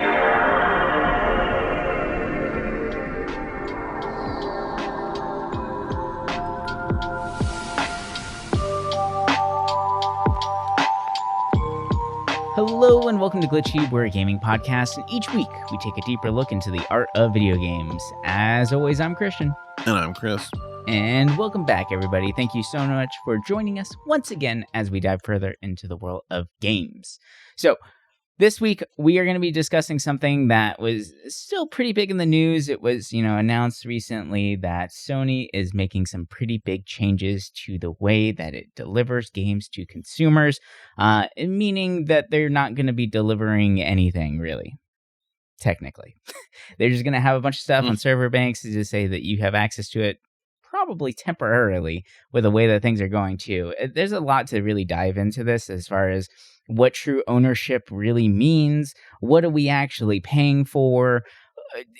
Hello and welcome to GlitchCube, we're a gaming podcast, and each week we take a deeper look into the art of video games. As always, I'm Christian. And I'm Chris. And welcome back, everybody. Thank you so much for joining us once again as we dive further into the world of games. So, this week, we are going to be discussing something that was still pretty big in the news. It was, announced recently that Sony is making some pretty big changes to the way that it delivers games to consumers, meaning that they're not going to be delivering anything, really, technically. They're just going to have a bunch of stuff on server banks to just say that you have access to it, probably temporarily, with the way that things are going to. There's a lot to really dive into this as far as what true ownership really means. What are we actually paying for?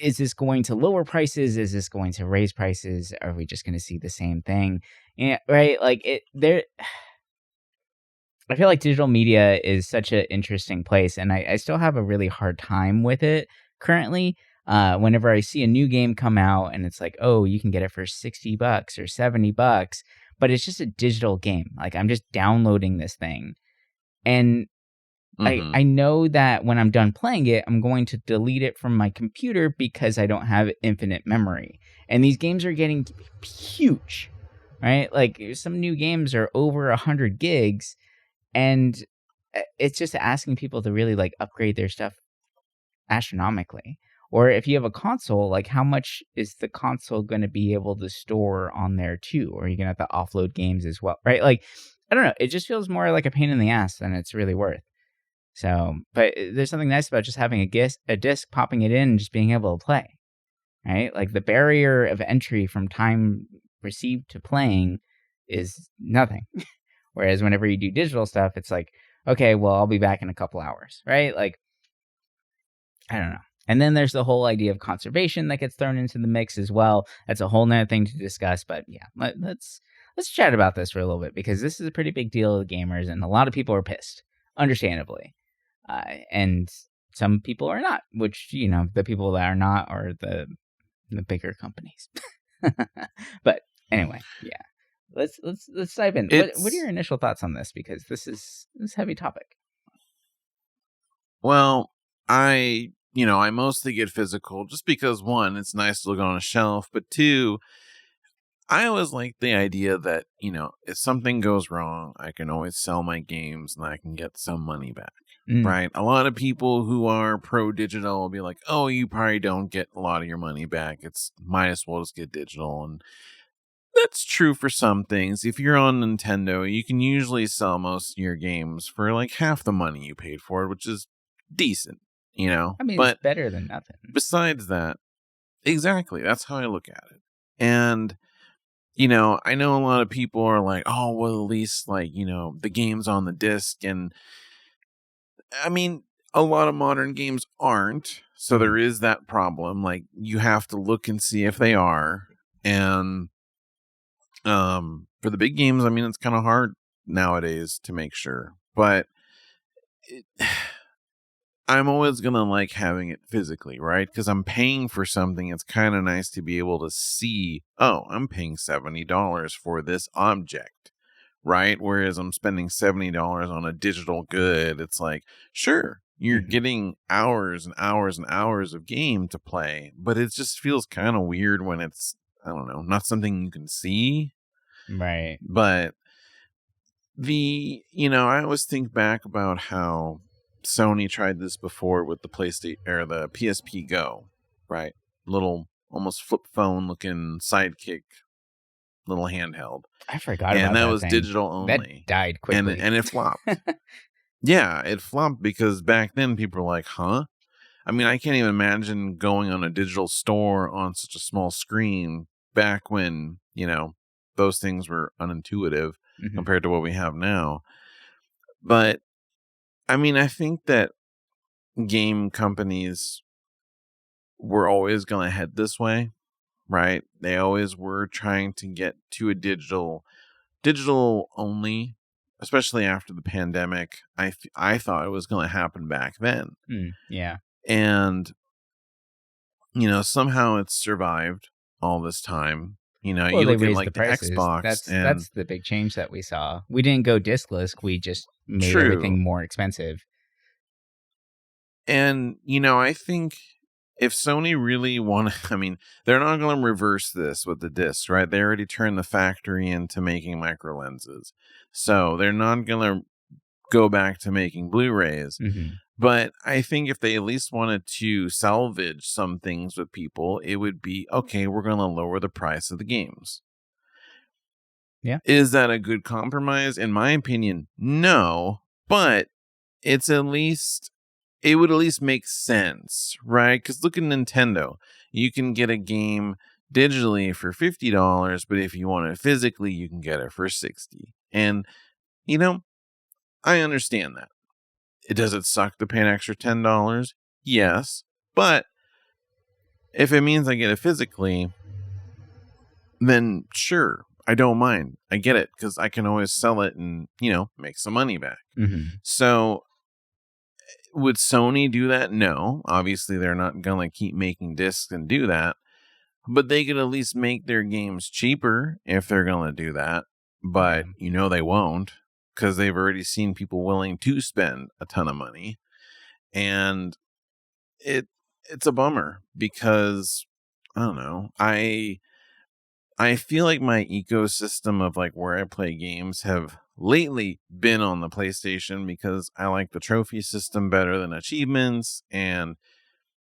Is this going to lower prices? Is this going to raise prices? Are we just going to see the same thing? Right? I feel like digital media is such an interesting place, and I still have a really hard time with it currently. Whenever I see a new game come out and it's like, oh, you can get it for $60 or $70, but it's just a digital game. Like, I'm just downloading this thing. And I know that when I'm done playing it, I'm going to delete it from my computer because I don't have infinite memory. And these games are getting huge, right? Like, some new games are over 100 gigs, and it's just asking people to really, upgrade their stuff astronomically. Or if you have a console, how much is the console going to be able to store on there too? Or are you going to have to offload games as well, right? I don't know. It just feels more like a pain in the ass than it's really worth. So, but there's something nice about just having a disc, popping it in, and just being able to play, right? Like, the barrier of entry from time received to playing is nothing. Whereas whenever you do digital stuff, it's like, okay, well, I'll be back in a couple hours, right? I don't know. And then there's the whole idea of conservation that gets thrown into the mix as well. That's a whole nother thing to discuss. But yeah, let's chat about this for a little bit, because this is a pretty big deal to gamers, and a lot of people are pissed, understandably. And some people are not, which, the people that are not are the bigger companies. But anyway, yeah. Let's dive in. What are your initial thoughts on this? Because this is a heavy topic. Well, I mostly get physical just because, one, it's nice to look on a shelf, but two, I always like the idea that, if something goes wrong, I can always sell my games and I can get some money back, right? A lot of people who are pro-digital will be like, oh, you probably don't get a lot of your money back. It's might as well just get digital. And that's true for some things. If you're on Nintendo, you can usually sell most of your games for half the money you paid for it, which is decent. But it's better than nothing. Besides that, exactly, that's how I look at it. And, I know a lot of people are like, oh, well, at least, the game's on the disc. And, a lot of modern games aren't. So there is that problem. You have to look and see if they are. And for the big games, it's kind of hard nowadays to make sure. But I'm always going to having it physically, right? Because I'm paying for something. It's kind of nice to be able to see, oh, I'm paying $70 for this object, right? Whereas I'm spending $70 on a digital good. It's sure, you're getting hours and hours and hours of game to play, but it just feels kind of weird when it's, I don't know, not something you can see. Right. But I always think back about how Sony tried this before with the PlayStation or the PSP Go, right? Little almost flip phone looking sidekick, little handheld. I forgot about that. And that was thing. digital only. That died quickly. And it flopped. Yeah, it flopped because back then people were like, huh? I can't even imagine going on a digital store on such a small screen back when, those things were unintuitive compared to what we have now. But I think that game companies were always going to head this way, right? They always were trying to get to a digital only, especially after the pandemic. I thought it was going to happen back then. Yeah. And, somehow it's survived all this time. Well, You they look at raised the like the prices. Xbox and That's the big change that we saw. We didn't go discless. We just made true. everything more expensive. And, I think if Sony really want I mean, they're not going to reverse this with the discs, right? They already turned the factory into making micro lenses. So they're not going to go back to making Blu-rays. Mm-hmm. But I think if they at least wanted to salvage some things with people, it would be, okay, we're going to lower the price of the games. Yeah. Is that a good compromise? In my opinion, no. But it would at least make sense, right? Because look at Nintendo. You can get a game digitally for $50, but if you want it physically, you can get it for $60. And, I understand that. Does it suck to pay an extra $10? Yes. But if it means I get it physically, then sure, I don't mind. I get it because I can always sell it and, make some money back. Mm-hmm. So would Sony do that? No. Obviously, they're not going to keep making discs and do that. But they could at least make their games cheaper if they're going to do that. But, they won't because they've already seen people willing to spend a ton of money. And it's a bummer because, I don't know, I feel like my ecosystem of like where I play games have lately been on the PlayStation because I like the trophy system better than achievements, and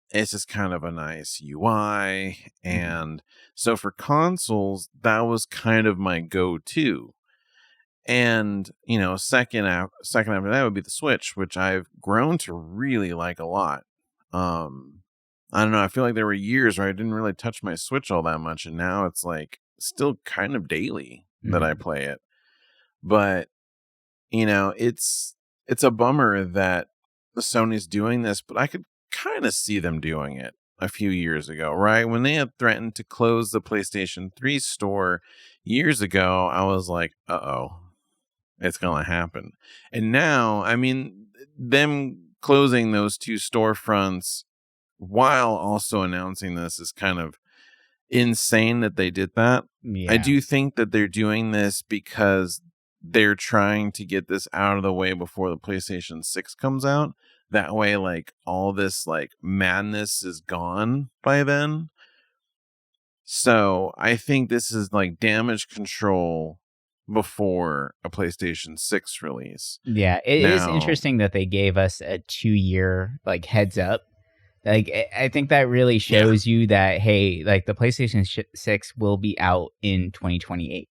it's just kind of a nice UI. And so for consoles, that was kind of my go-to. And, second after that would be the Switch, which I've grown to really like a lot. I don't know. I feel like there were years where I didn't really touch my Switch all that much, and now it's like still kind of daily that I play it. But it's a bummer that Sony's doing this, but I could kind of see them doing it a few years ago, right? When they had threatened to close the PlayStation 3 store years ago, I was like, uh-oh, it's going to happen. And now, I mean, them closing those two storefronts while also announcing this is kind of insane that they did that. Yeah. I do think that they're doing this because they're trying to get this out of the way before the PlayStation 6 comes out. That way, like, all this, like, madness is gone by then. So I think this is, like, damage control before a PlayStation 6 release. Yeah, it is interesting that they gave us a 2-year, like, heads up. Like, I think that really shows you that, hey, like, the PlayStation 6 will be out in 2028.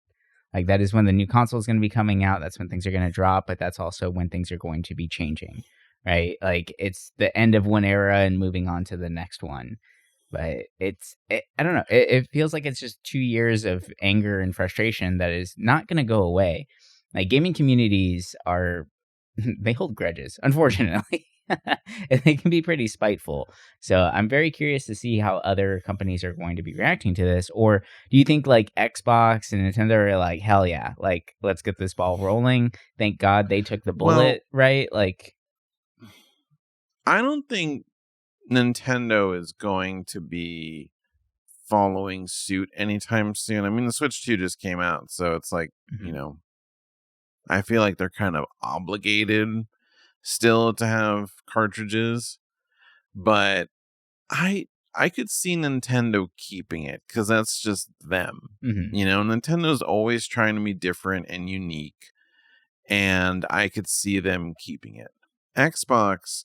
Like, that is when the new console is going to be coming out. That's when things are going to drop, but that's also when things are going to be changing, right? Like, it's the end of one era and moving on to the next one. But I don't know. It feels like it's just 2 years of anger and frustration that is not going to go away. Like, gaming communities they hold grudges, unfortunately. And they can be pretty spiteful. So I'm very curious to see how other companies are going to be reacting to this. Or do you think like Xbox and Nintendo are like, hell yeah, like, let's get this ball rolling. Thank God they took the bullet, right? Like, I don't think Nintendo is going to be following suit anytime soon. I mean, the Switch 2 just came out, so it's like, I feel like they're kind of obligated still to have cartridges, but I could see Nintendo keeping it because that's just them. Nintendo's always trying to be different and unique, and I could see them keeping it. Xbox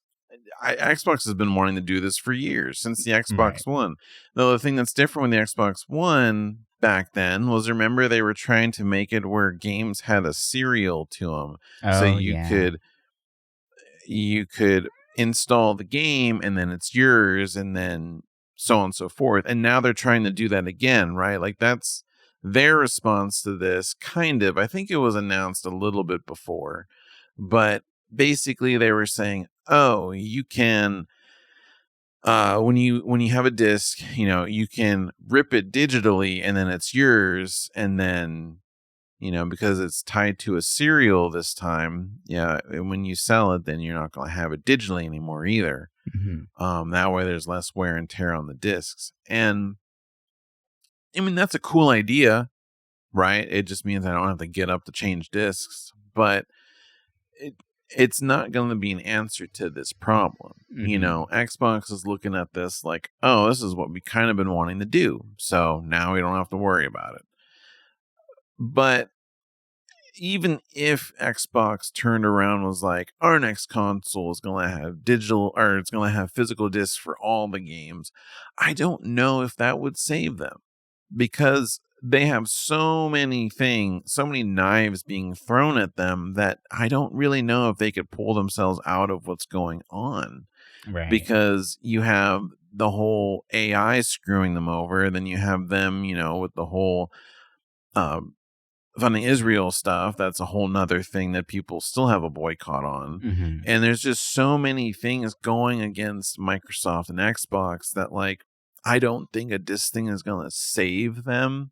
has been wanting to do this for years, since the Xbox One. Though the thing that's different with the Xbox One back then was, remember, they were trying to make it where games had a serial to them. So you could install the game and then it's yours, and then so on and so forth. And now they're trying to do that again, right? Like, that's their response to this, kind of. I think it was announced a little bit before, but basically they were saying, oh, you can when you have a disc, you can rip it digitally and then it's yours, and then because it's tied to a serial this time. Yeah, and when you sell it, then you're not going to have it digitally anymore either. That way there's less wear and tear on the discs. And I mean, that's a cool idea, right? It just means I don't have to get up to change discs, but it's not going to be an answer to this problem. Xbox is looking at this like, oh, this is what we kind of been wanting to do. So now we don't have to worry about it. But even if Xbox turned around and was like, our next console is going to have digital, or it's going to have physical discs for all the games, I don't know if that would save them, because they have so many knives being thrown at them that I don't really know if they could pull themselves out of what's going on. Right. Because you have the whole AI screwing them over, then you have them, with the whole funding Israel stuff. That's a whole nother thing that people still have a boycott on. And there's just so many things going against Microsoft and Xbox that, like, I don't think a disc thing is going to save them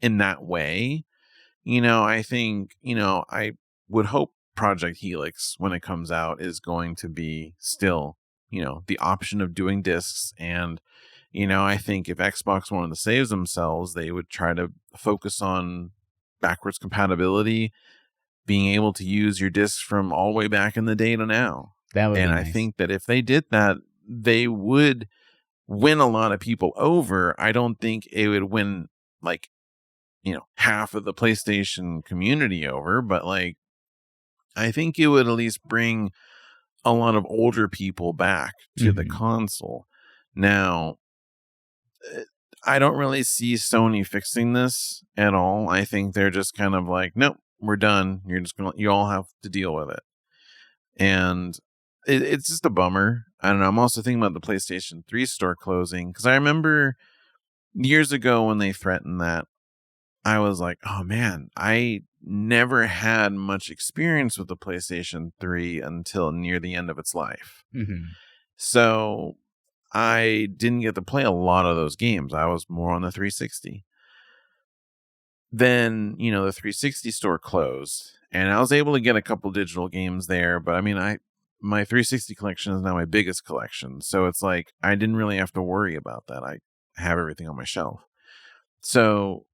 in that way. I think, I would hope Project Helix, when it comes out, is going to be still, the option of doing discs. And, I think if Xbox wanted to save themselves, they would try to focus on backwards compatibility, being able to use your discs from all the way back in the day to now. That would be nice. I think that if they did that, they would win a lot of people over. I don't think it would win, like, half of the PlayStation community over, but, like, I think it would at least bring a lot of older people back to the console. Now, I don't really see Sony fixing this at all. I think they're just kind of like, nope, we're done. You all have to deal with it. And it's just a bummer. I don't know. I'm also thinking about the PlayStation 3 store closing, because I remember years ago when they threatened that, I was like, oh man, I never had much experience with the PlayStation 3 until near the end of its life. So I didn't get to play a lot of those games. I was more on the 360. Then, the 360 store closed, and I was able to get a couple digital games there. But I mean, my 360 collection is now my biggest collection. So it's like, I didn't really have to worry about that. I have everything on my shelf. So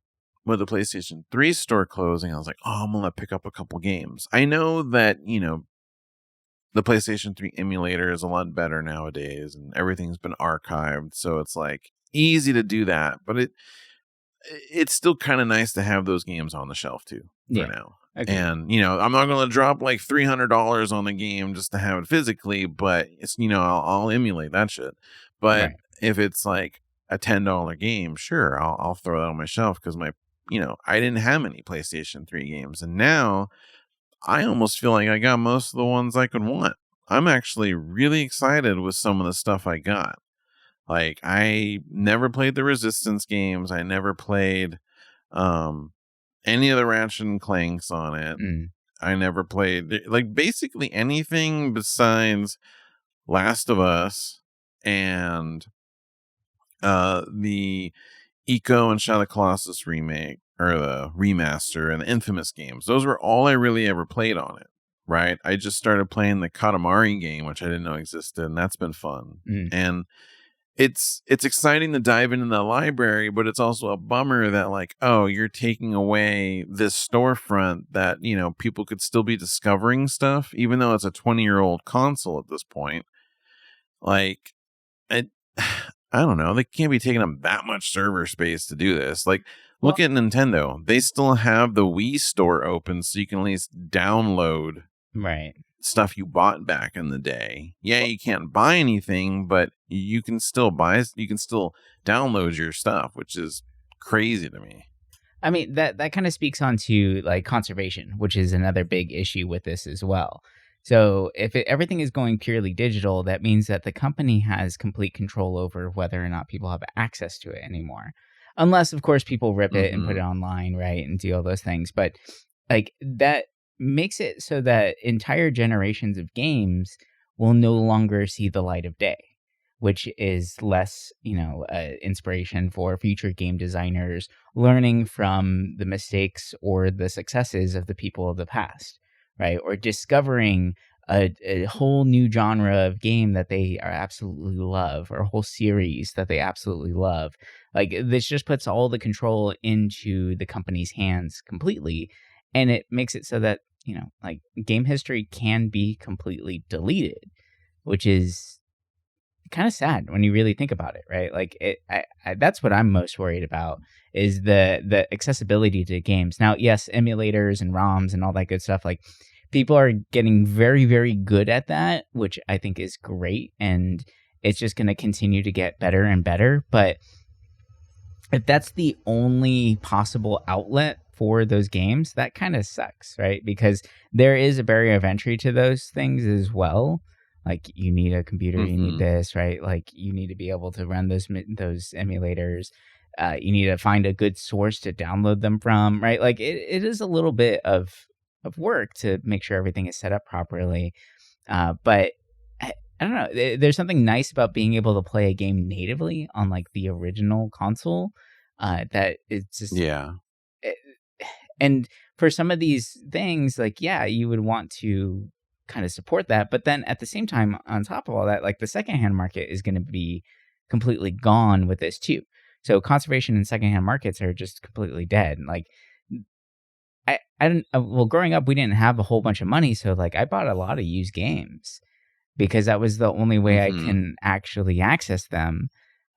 with the PlayStation 3 store closing, I was like, oh, I'm going to pick up a couple games. I know that, the PlayStation 3 emulator is a lot better nowadays, and everything's been archived. So it's like easy to do that. But it's still kind of nice to have those games on the shelf too for now. Okay. And, I'm not going to drop like $300 on the game just to have it physically, but it's, I'll emulate that shit. But if it's like a $10 game, sure, I'll throw that on my shelf, because I didn't have any PlayStation 3 games. And now I almost feel like I got most of the ones I could want. I'm actually really excited with some of the stuff I got. Like, I never played the Resistance games. I never played any of the Ratchet and Clanks on it. I never played, like, basically anything besides Last of Us and the Eco and Shadow of the Colossus remake, or the remaster, and the Infamous games. Those were all I really ever played on it, right? I just started playing the Katamari game, which I didn't know existed, and that's been fun. And it's exciting to dive into the library, but it's also a bummer that, like, oh, you're taking away this storefront that, people could still be discovering stuff, even though it's a 20-year-old console at this point. Like, I don't know. They can't be taking up that much server space to do this. Like, look at Nintendo. They still have the Wii store open, so you can at least download stuff you bought back in the day. Yeah, you can't buy anything, but you can still download your stuff, which is crazy to me. I mean, that kind of speaks onto, like, conservation, which is another big issue with this as well. So if everything is going purely digital, that means that the company has complete control over whether or not people have access to it anymore. Unless, of course, people rip it and put it online, right, and do all those things. But, like, that makes it so that entire generations of games will no longer see the light of day. which is less, inspiration for future game designers learning from the mistakes or the successes of the people of the past, right? Or discovering a whole new genre of game that they are absolutely love, or a whole series that they absolutely love. Like, this just puts all the control into the company's hands completely, and it makes it so that, like, game history can be completely deleted, which is kind of sad when you really think about it, right? Like, that's what I'm most worried about, is the accessibility to games. Now, yes, emulators and ROMs and all that good stuff, like, people are getting very, very good at that, which I think is great, and it's just going to continue to get better and better. But if that's the only possible outlet for those games, that kind of sucks, right? Because there is a barrier of entry to those things as well. Like, you need a computer, you need this, right? Like, you need to be able to run those emulators. You need to find a good source to download them from, right? Like, it is a little bit of work to make sure everything is set up properly. But I don't know. There's something nice about being able to play a game natively on, like, the original console. That it's just, Yeah. And for some of these things, like, yeah, you would want to kind of support that, but then at the same time, on top of all that, like, the secondhand market is going to be completely gone with this too. So conservation and secondhand markets are just completely dead. Like, I didn't. Well, growing up, we didn't have a whole bunch of money, so, like, I bought a lot of used games because that was the only way I can actually access them.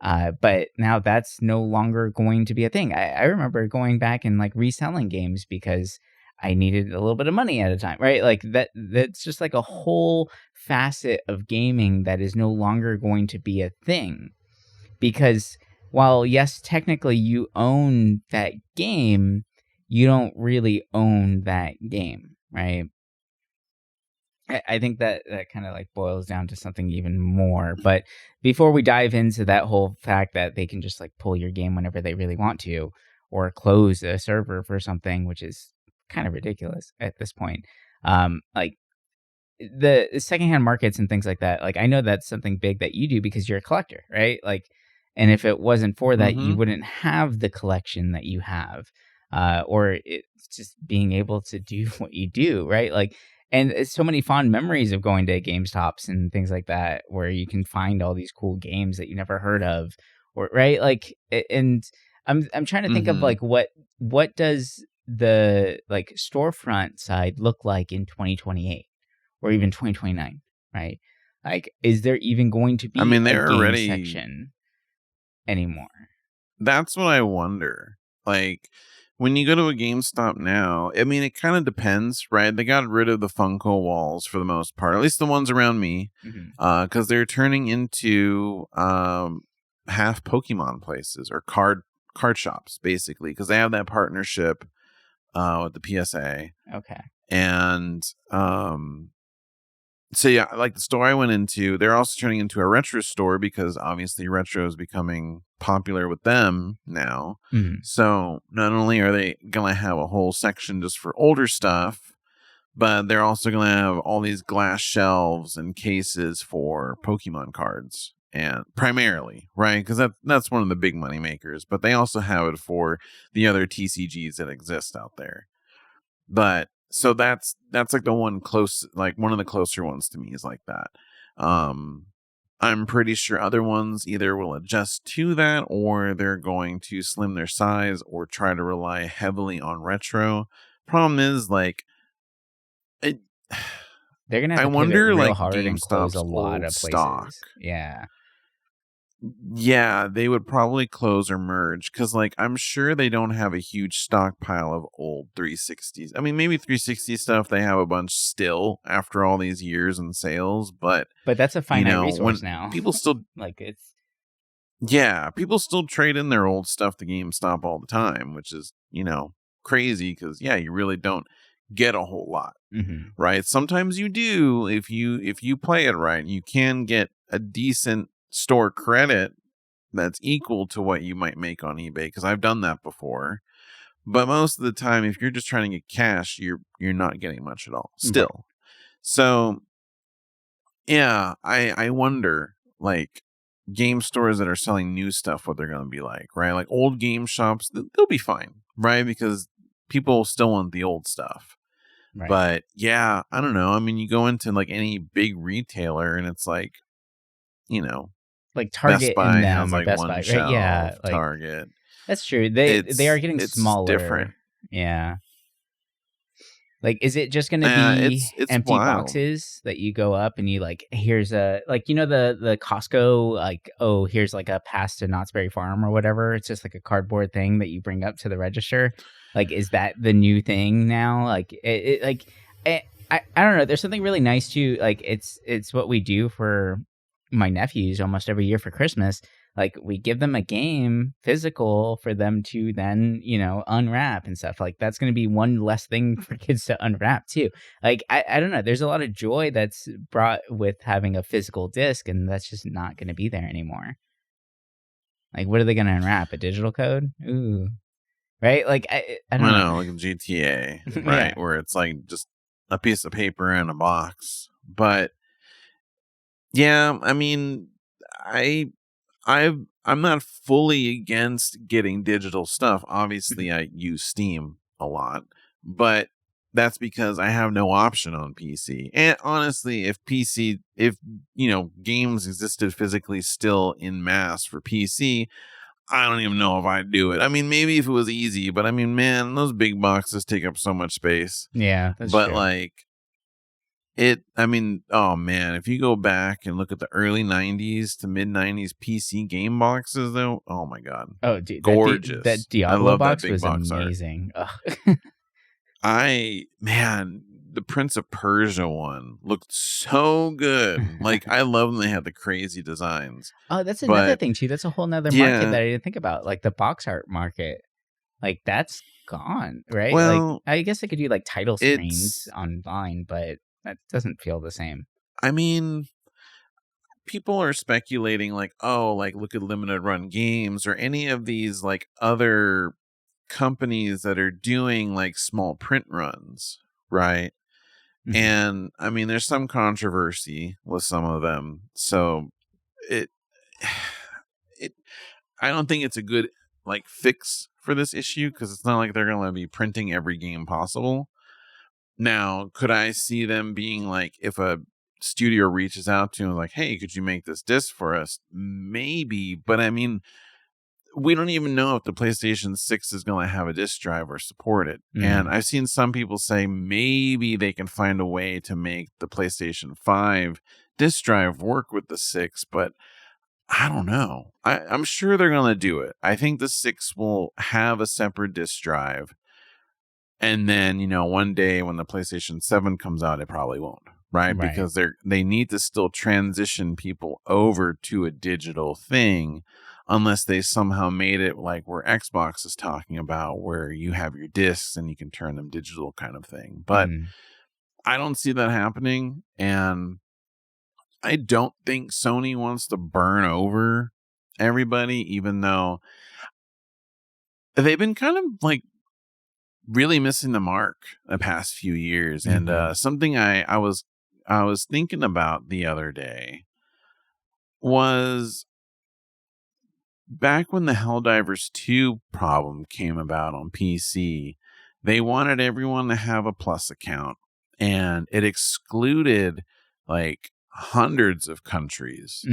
But now that's no longer going to be a thing. I remember going back and, like, reselling games because I needed a little bit of money at a time, right? Like, that's just like a whole facet of gaming that is no longer going to be a thing. Because while, yes, technically you own that game, you don't really own that game, right? I think that kind of, like, boils down to something even more. But before we dive into that whole fact that they can just, like, pull your game whenever they really want to, or close a server for something, which is kind of ridiculous at this point. Like, the secondhand markets and things like that, like, I know that's something big that you do because you're a collector, right? Like, and if it wasn't for that, you wouldn't have the collection that you have, or it's just being able to do what you do, right? Like, and it's so many fond memories of going to GameStops and things like that, where you can find all these cool games that you never heard of, or, right? Like, and I'm trying to think of, like, what does the, like, storefront side look like in 2028 or even 2029, right? Like, is there even going to be a they're game already section anymore? That's what I wonder. Like, when you go to a GameStop now, it kind of depends, right? They got rid of the Funko walls for the most part, at least the ones around me, because they're turning into half Pokemon places, or card shops, basically, because they have that partnership with the PSA. Okay. And so, yeah, like the store I went into, they're also turning into a retro store because obviously retro is becoming popular with them now. So not only are they going to have a whole section just for older stuff, but they're also going to have all these glass shelves and cases for Pokemon cards, and primarily, right? Because that's one of the big money makers, but they also have it for the other TCGs that exist out there. But so that's like the one close, like one of the closer ones to me is like that. I'm pretty sure other ones either will adjust to that, or they're going to slim their size or try to rely heavily on retro. Problem is, like, they're gonna have to pivot real hard and close a lot of places. Stock. Yeah, they would probably close or merge, because, like, I'm sure they don't have a huge stockpile of old 360s. Maybe 360 stuff they have a bunch still after all these years in sales, but that's a finite resource now. People still like, it's people still trade in their old stuff to GameStop all the time, which is, crazy, because you really don't get a whole lot, right? Sometimes you do, if you play it right, you can get a decent store credit that's equal to what you might make on eBay, because I've done that before. But most of the time, if you're just trying to get cash, you're not getting much at all still. Right. So yeah, I wonder, like, game stores that are selling new stuff what they're going to be like, right? Like old game shops, they'll be fine, right? Because people still want the old stuff. Right. But yeah, I don't know. I mean, you go into like any big retailer and it's like, you know, like Best Target Buy and has them or like Best one Buy, right? shelf, Yeah, like Target. that's true. They are getting It's smaller. different. Yeah. Like, is it just going to be It's empty wild. boxes that you go up and you like, here's a, like, you know, the Costco, like, oh, here's like a pass to Knott's Berry Farm or whatever. It's just like a cardboard thing that you bring up to the register. Like, is that the new thing now? Like, I don't know. There's something really nice too. Like, it's what we do for my nephews almost every year for Christmas. Like, we give them a game physical for them to then, you know, unwrap and stuff. Like, that's going to be one less thing for kids to unwrap too. Like, I don't know. There's a lot of joy that's brought with having a physical disc, and that's just not going to be there anymore. Like, what are they going to unwrap? A digital code? Ooh. Right? Like, I don't know. Like GTA, right? Yeah. Where it's like just a piece of paper in a box. But yeah, I mean, I'm not fully against getting digital stuff. Obviously, I use Steam a lot, but that's because I have no option on PC. And honestly, if games existed physically still in mass for PC, I don't even know if I'd do it. I mean, maybe if it was easy, but I mean, man, those big boxes take up so much space. Yeah, that's But true. like, oh man, if you go back and look at the early 90s to mid 90s PC game boxes, though, oh my God. Oh, dude, Gorgeous. that I Diablo love that box big was box art. amazing. The Prince of Persia one looked so good. Like, I love when they had the crazy designs. Oh, that's another thing too. That's a whole nother market that I didn't think about. Like the box art market. Like that's gone, right? Well, like I guess they could do like title screens online, but that doesn't feel the same. I mean, people are speculating like, oh, like look at limited run games or any of these like other companies that are doing like small print runs, right? Mm-hmm. And I mean, there's some controversy with some of them. So it I don't think it's a good like fix for this issue because it's not like they're going to be printing every game possible. Now, could I see them being like, if a studio reaches out to them like, hey, could you make this disc for us? Maybe, but I mean, we don't even know if the PlayStation 6 is going to have a disc drive or support it. Mm. And I've seen some people say maybe they can find a way to make the PlayStation 5 disc drive work with the 6, but I don't know. I'm sure they're going to do it. I think the 6 will have a separate disc drive. And then, one day when the PlayStation 7 comes out, it probably won't. Right? Because they need to still transition people over to a digital thing unless they somehow made it like where Xbox is talking about, where you have your discs and you can turn them digital kind of thing. But I don't see that happening. And I don't think Sony wants to burn over everybody, even though they've been kind of like really missing the mark the past few years. And something I was thinking about the other day was back when the Helldivers 2 problem came about on PC, they wanted everyone to have a Plus account, and it excluded like hundreds of countries.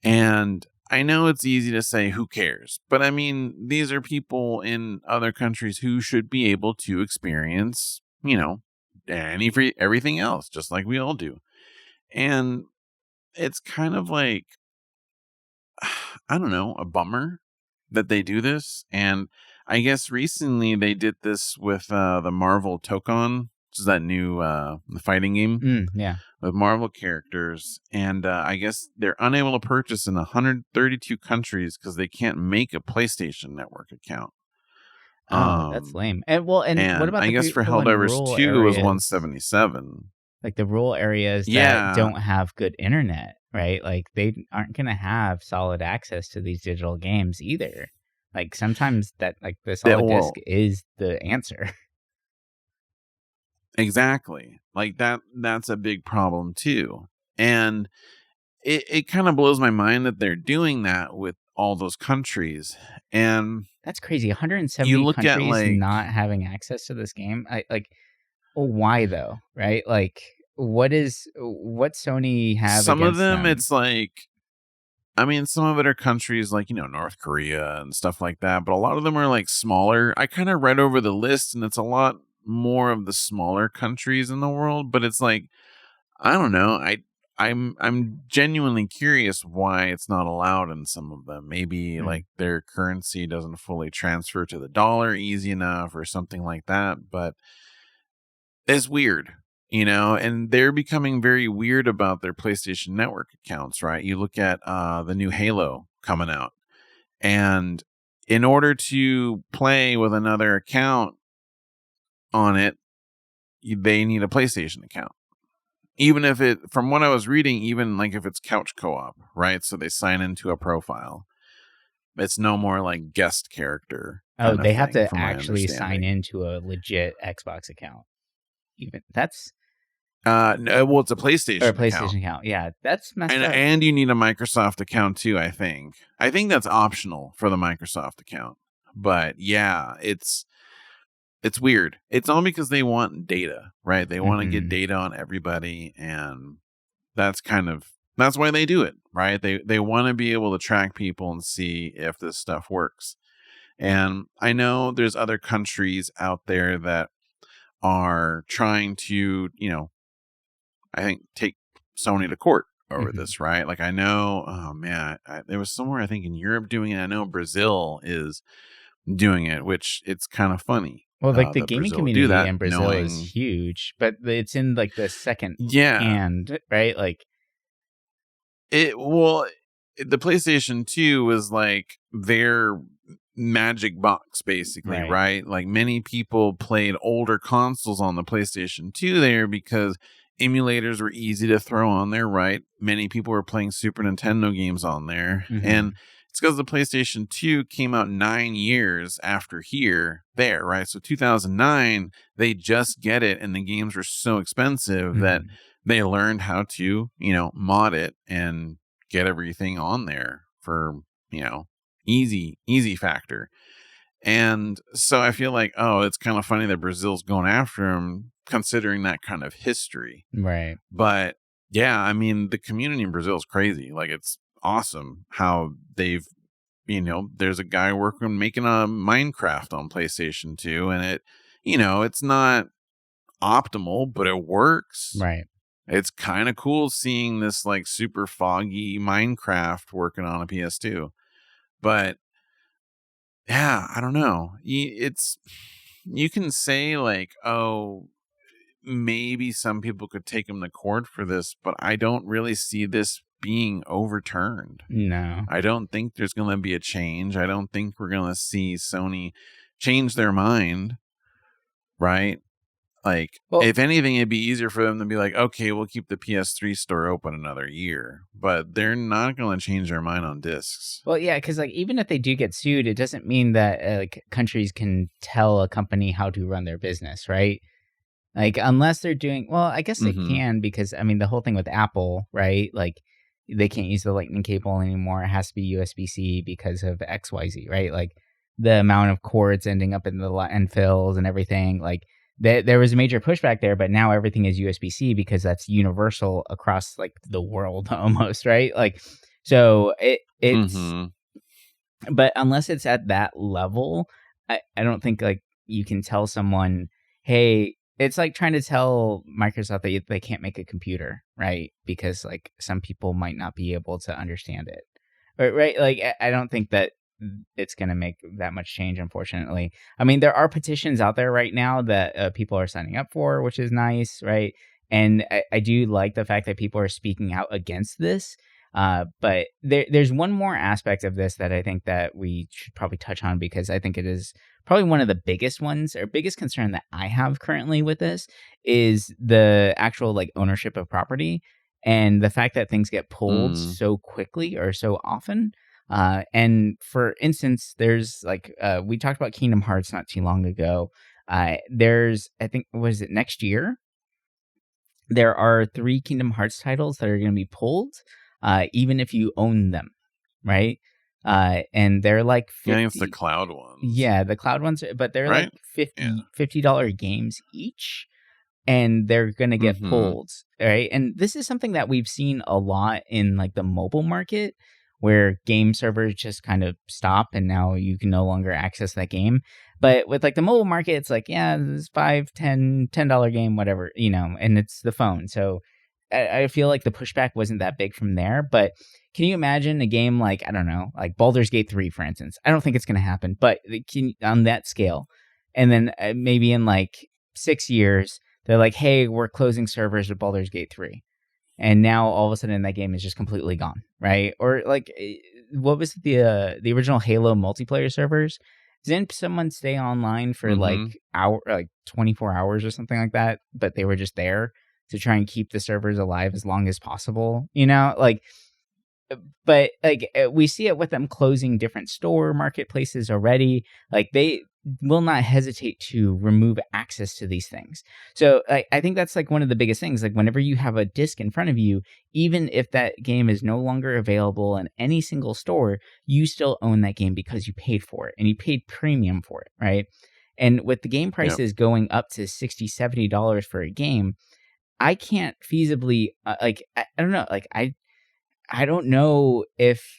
And I know it's easy to say, who cares? But I mean, these are people in other countries who should be able to experience, everything else, just like we all do. And it's kind of like, I don't know, a bummer that they do this. And I guess recently they did this with the Marvel Tokon, which is that new the fighting game. With Marvel characters. And I guess they're unable to purchase in 132 countries because they can't make a PlayStation Network account. Oh, that's lame. And what about I guess for Helldivers 2 it was 177. Like the rural areas that don't have good internet, right? Like they aren't going to have solid access to these digital games either. Like sometimes that like the solid disc is the answer. Exactly. Like that's a big problem too. And it kind of blows my mind that they're doing that with all those countries. And That's crazy. you 170 look at countries like not having access to this game. I like, well, why though? Right? Like, what Sony have some of against them, them? it's like, I mean, some of it are countries like, North Korea and stuff like that, but a lot of them are like smaller. I kind of read over the list and it's a lot more of the smaller countries in the world, but it's like, I don't know. I'm genuinely curious why it's not allowed in some of them. Maybe like their currency doesn't fully transfer to the dollar easy enough or something like that, but it's weird, and they're becoming very weird about their PlayStation Network accounts, right? You look at the new Halo coming out, and in order to play with another account on it, they need a PlayStation account. Even if from what I was reading, even like if it's couch co-op, right? So they sign into a profile. It's no more like guest character Oh, kind of they have thing, to from my actually sign understanding. into a legit Xbox account. Even that's No, well, it's a or a PlayStation account. PlayStation account. Yeah, that's messed up. And you need a Microsoft account too, I think. I think that's optional for the Microsoft account. But yeah, it's weird. It's all because they want data, right? They want to get data on everybody, and that's why they do it, right? They want to be able to track people and see if this stuff works. And I know there's other countries out there that are trying to, I think take Sony to court over this, right? Like I know, oh man, there was somewhere I think in Europe doing it. I know Brazil is doing it, which it's kind of funny. Well, like the That gaming Brazil would do community that, in Brazil is knowing, huge, but it's in like the second yeah, hand, right? Like, well, the PlayStation 2 was like their magic box, basically, right? Like many people played older consoles on the PlayStation 2 there because emulators were easy to throw on there, right? Many people were playing Super Nintendo games on there. And it's because the PlayStation 2 came out 9 years after there, right? So 2009, they just get it, and the games were so expensive that they learned how to, mod it and get everything on there for, easy factor. And so I feel like, it's kind of funny that Brazil's going after him, considering that kind of history. right. But yeah, I mean, the community in Brazil is crazy. Like, it's awesome how they've, there's a guy making a Minecraft on PlayStation 2, and it's not optimal, but it works. Right. It's kind of cool seeing this like super foggy Minecraft working on a PS2. But yeah, I don't know. You can say like, oh, maybe some people could take him to court for this, but I don't really see this being overturned. No. I don't think there's going to be a change. I don't think we're going to see Sony change their mind, right? Like, if anything, it'd be easier for them to be like, okay, we'll keep the PS3 store open another year, but they're not going to change their mind on discs. Well, yeah, because like even if they do get sued, it doesn't mean that like countries can tell a company how to run their business, right? Like unless they're doing well, I guess they can, because I mean the whole thing with Apple, right? Like they can't use the Lightning cable anymore. It has to be USB-C because of XYZ, right? Like the amount of cords ending up in the landfills and everything, like. There was a major pushback there, but now everything is USB-C because that's universal across like the world almost, right? Like, so it's, but unless it's at that level, I don't think like you can tell someone, hey, it's like trying to tell Microsoft that they can't make a computer, right? Because like some people might not be able to understand it, right? Like I don't think that it's going to make that much change, unfortunately. I mean, there are petitions out there right now that people are signing up for, which is nice, right? And I do like the fact that people are speaking out against this. But there's one more aspect of this that I think that we should probably touch on, because I think it is probably one of the biggest ones, or biggest concern that I have currently with this is the actual like ownership of property and the fact that things get pulled so quickly or so often. And for instance, there's like, we talked about Kingdom Hearts not too long ago. There's, I think, was it next year? There are 3 Kingdom Hearts titles that are going to be pulled. even if you own them, right? And they're like Yeah, it's the cloud ones. Yeah, the cloud ones, but they're right? like $50 games each, and they're gonna get pulled, right? And this is something that we've seen a lot in like the mobile market, where game servers just kind of stop, and now you can no longer access that game. But with like the mobile market, it's like, yeah, this is $5, $10 game, whatever, and it's the phone. So I feel like the pushback wasn't that big from there. But can you imagine a game like, I don't know, like Baldur's Gate 3, for instance? I don't think it's going to happen, but on that scale. And then maybe in like 6 years, they're like, hey, we're closing servers with Baldur's Gate 3. And now all of a sudden that game is just completely gone, right? Or like, what was the original Halo multiplayer servers? Didn't someone stay online for like 24 hours or something like that? But they were just there to try and keep the servers alive as long as possible, like. But like we see it with them closing different store marketplaces already. Like they will not hesitate to remove access to these things. So I think that's like one of the biggest things. Like whenever you have a disc in front of you, even if that game is no longer available in any single store, you still own that game because you paid for it and you paid premium for it, right? And with the game prices going up to $60, $70 for a game, I can't feasibly I don't know. Like I don't know if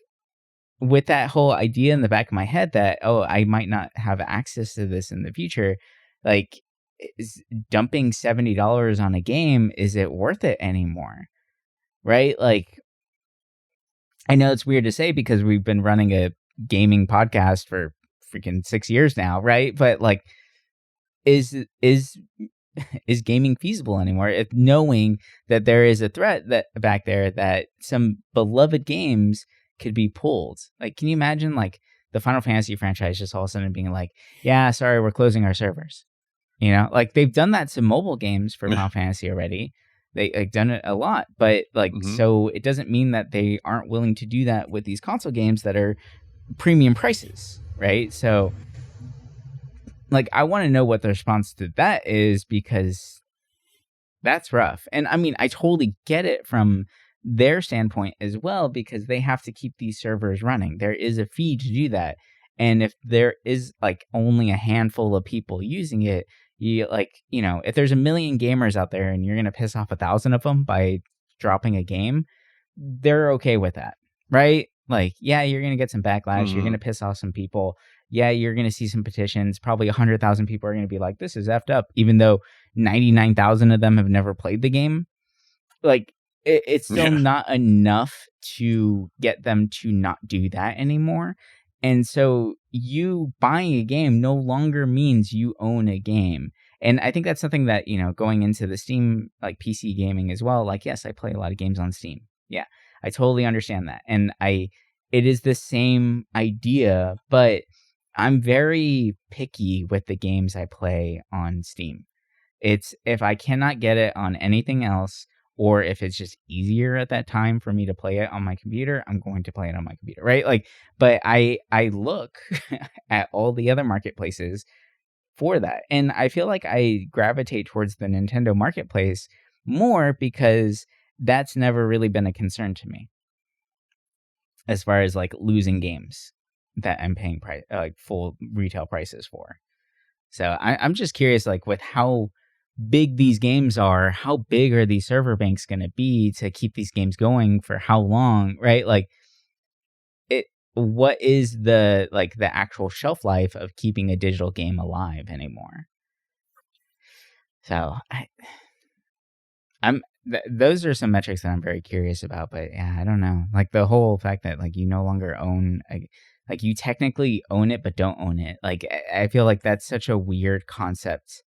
with that whole idea in the back of my head that, I might not have access to this in the future, like is dumping $70 on a game, is it worth it anymore? Right? Like, I know it's weird to say because we've been running a gaming podcast for freaking 6 years now, right? But like, is gaming feasible anymore if knowing that there is a threat that back there that some beloved games could be pulled? Like, can you imagine like the Final Fantasy franchise just all of a sudden being like, yeah, sorry, we're closing our servers? Like they've done that to mobile games for Final Fantasy already. They like done it a lot, but like, so it doesn't mean that they aren't willing to do that with these console games that are premium prices, right? So like, I want to know what the response to that is, because that's rough. And I mean, I totally get it from their standpoint as well, because they have to keep these servers running. There is a fee to do that. And if there is like only a handful of people using it, if there's 1 million gamers out there and you're going to piss off 1,000 of them by dropping a game, they're okay with that, right? Like, yeah, you're going to get some backlash. You're going to piss off some people. Yeah, you're going to see some petitions. Probably 100,000 people are going to be like, this is effed up, even though 99,000 of them have never played the game. Like, it's still not enough to get them to not do that anymore. And so you buying a game no longer means you own a game. And I think that's something that, going into the Steam, like PC gaming as well, like, yes, I play a lot of games on Steam. Yeah, I totally understand that. And it is the same idea, but I'm very picky with the games I play on Steam. It's if I cannot get it on anything else, or if it's just easier at that time for me to play it on my computer, I'm going to play it on my computer, right? Like, but I look at all the other marketplaces for that. And I feel like I gravitate towards the Nintendo marketplace more because that's never really been a concern to me as far as like losing games that I'm paying full retail prices for. So I'm just curious, like with how big these games are, how big are these server banks going to be to keep these games going for how long, right? Like what is the actual shelf life of keeping a digital game alive anymore? So those are some metrics that I'm very curious about, but yeah, I don't know. Like the whole fact that like you no longer own, like you technically own it, but don't own it. Like I feel like that's such a weird concept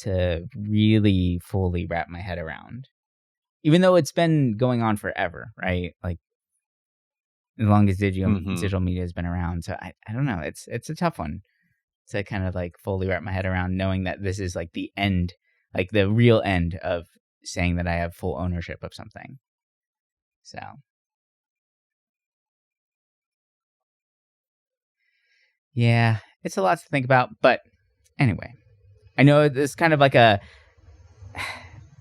to really fully wrap my head around, even though it's been going on forever, right? Like as long as digital media has been around. So I don't know. It's a tough one to kind of like fully wrap my head around, knowing that this is like the end, like the real end of saying that I have full ownership of something. So yeah, it's a lot to think about. But anyway, I know it's kind of like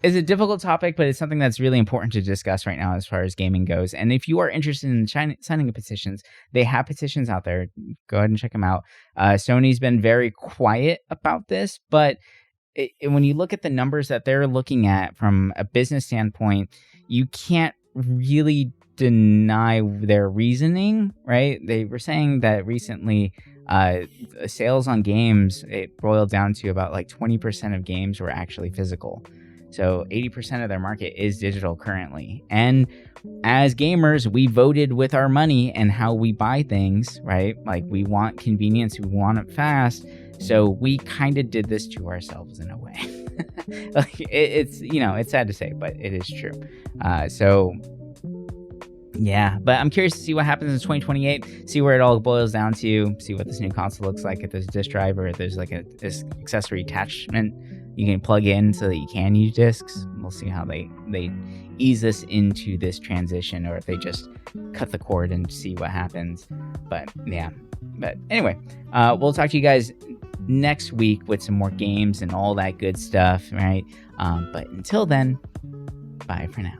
It's a difficult topic, but it's something that's really important to discuss right now as far as gaming goes. And if you are interested in signing petitions, they have petitions out there. Go ahead and check them out. Sony's been very quiet about this, but when you look at the numbers that they're looking at from a business standpoint, you can't really deny their reasoning, right? They were saying that recently sales on games, it boiled down to about like 20% of games were actually physical. So 80% of their market is digital currently. And as gamers, we voted with our money and how we buy things, right? Like we want convenience, we want it fast. So we kind of did this to ourselves in a way. Like it's, it's sad to say, but it is true. Yeah, but I'm curious to see what happens in 2028, see where it all boils down to, see what this new console looks like, if there's a disc drive or if there's like this accessory attachment you can plug in so that you can use discs. We'll see how they ease us into this transition, or if they just cut the cord and see what happens. But yeah, but anyway, we'll talk to you guys next week with some more games and all that good stuff, right? But until then, bye for now.